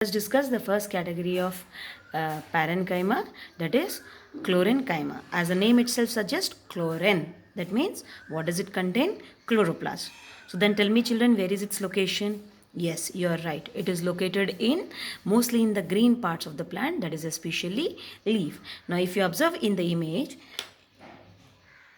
Let's discuss the first category of parenchyma, that is chlorenchyma. As the name itself suggests, chlorine. That means what does it contain? Chloroplast. So then tell me children, where is its location? Yes, you are right. It is located in mostly in the green parts of the plant, that is especially leaf. Now if you observe in the image,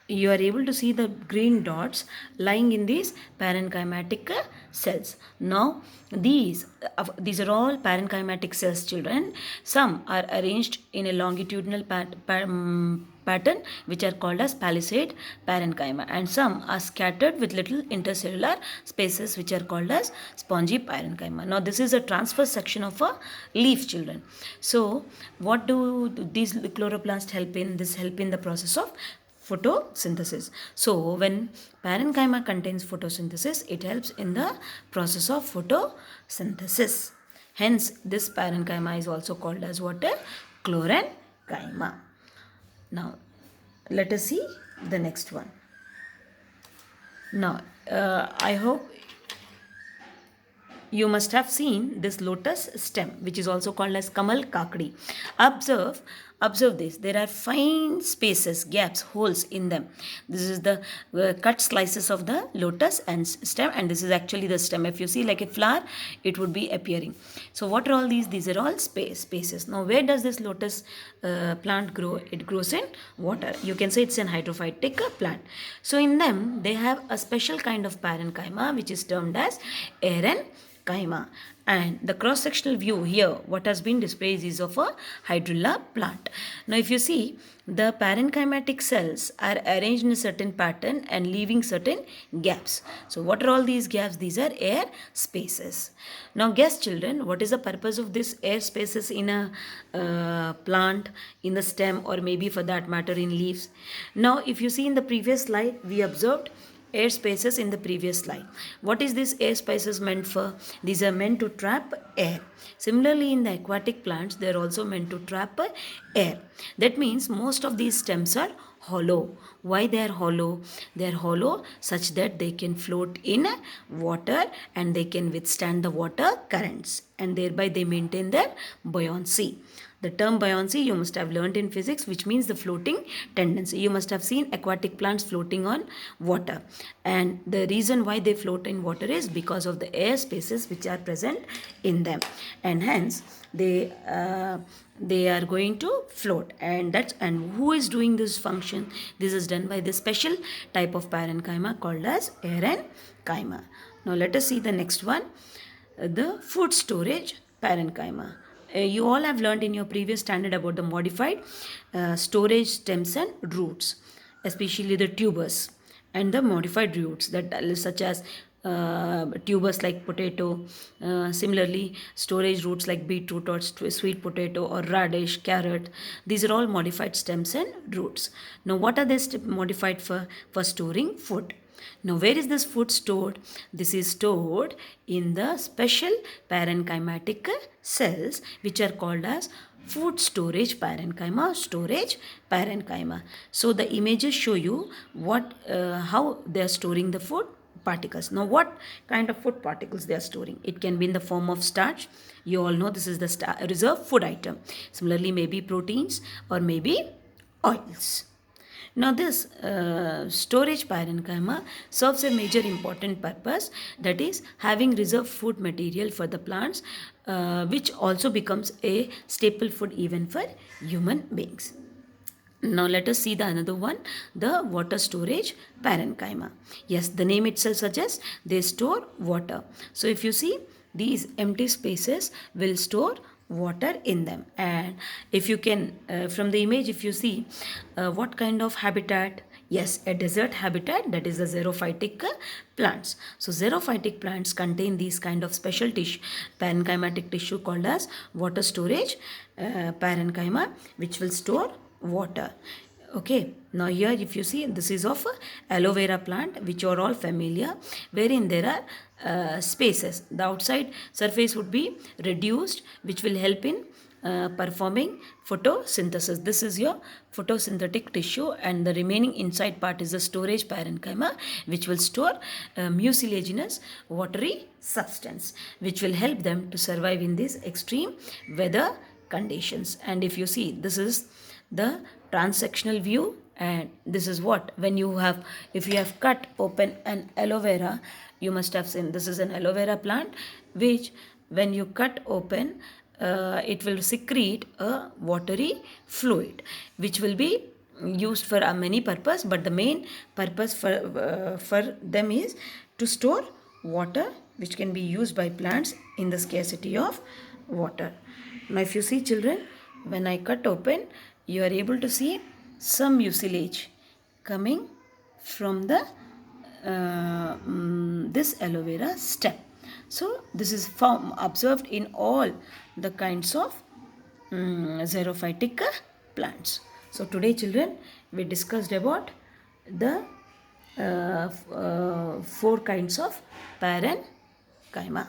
you are able to see the green dots lying in these parenchymatic cells. Now these are all parenchymatic cells children. Some are arranged in a longitudinal pattern which are called as palisade parenchyma, and some are scattered with little intercellular spaces which are called as spongy parenchyma. Now this is a transverse section of a leaf children. So what do these chloroplasts help in? This help in the process of photosynthesis. So when parenchyma contains photosynthesis, it helps in the process of photosynthesis. Hence this parenchyma is also called as what? Chlorenchyma. Now let us see the next one. Now I hope you must have seen this lotus stem, which is also called as Kamal Kakdi. Observe this. There are fine spaces, gaps, holes in them. This is the cut slices of the lotus and stem, and this is actually the stem. If you see like a flower, it would be appearing. So what are all these? These are all spaces. Now where does this lotus plant grow? It grows in water. You can say it's an hydrophytic plant. So in them, they have a special kind of parenchyma, which is termed as parenchyma. And the cross-sectional view here, what has been displayed is of a hydrilla plant. Now if you see, the parenchymatic cells are arranged in a certain pattern and leaving certain gaps. So what are all these gaps? These are air spaces. Now guess children, what is the purpose of this air spaces in a plant, in the stem, or maybe for that matter in leaves? Now if you see in the previous slide, we observed air spaces in the previous slide. What is this air spaces meant for? These are meant to trap air. Similarly, in the aquatic plants, they are also meant to trap air. That means most of these stems are hollow. Why they are hollow? They are hollow such that they can float in water and they can withstand the water currents, and thereby they maintain their buoyancy. The term buoyancy you must have learnt in physics, which means the floating tendency. You must have seen aquatic plants floating on water. And the reason why they float in water is because of the air spaces which are present in them. And hence, they are going to float, and who is doing this function? This is done by the special type of parenchyma called as parenchyma. Now let us see the next one, the food storage parenchyma. You all have learned in your previous standard about the modified storage stems and roots, especially the tubers and the modified roots, that such as tubers like potato, similarly storage roots like beetroot or sweet potato or radish, carrot. These are all modified stems and roots. Now what are they modified for? For storing food. Now where is this food stored? This is stored in the special parenchymatic cells which are called as food storage parenchyma. So the images show you how they are storing the food particles. Now what kind of food particles they are storing? It can be in the form of starch. You all know this is the reserve food item. Similarly, maybe proteins or maybe oils. Now this storage parenchyma serves a major important purpose, that is having reserve food material for the plants, which also becomes a staple food even for human beings. Now let us see the another one, the water storage parenchyma. Yes, the name itself suggests they store water. So if you see, these empty spaces will store water in them. And if you can, from the image, if you see what kind of habitat? Yes, a desert habitat, that is the xerophytic plants. So xerophytic plants contain these kind of special tissue, parenchymatic tissue called as water storage parenchyma, which will store water. Okay, now here if you see, this is of aloe vera plant, which you are all familiar, wherein there are spaces. The outside surface would be reduced, which will help in performing photosynthesis. This is your photosynthetic tissue, and the remaining inside part is the storage parenchyma, which will store mucilaginous watery substance, which will help them to survive in these extreme weather conditions. And if you see, this is the transsectional view, and this is what, when you have, if you have cut open an aloe vera, you must have seen this is an aloe vera plant, which when you cut open, it will secrete a watery fluid, which will be used for many purpose, but the main purpose for them is to store water, which can be used by plants in the scarcity of water. Now if you see, children, when I cut open, you are able to see some mucilage coming from the this aloe vera stem. So this is observed in all the kinds of xerophytic plants. So today, children, we discussed about the 4 kinds of parenchyma.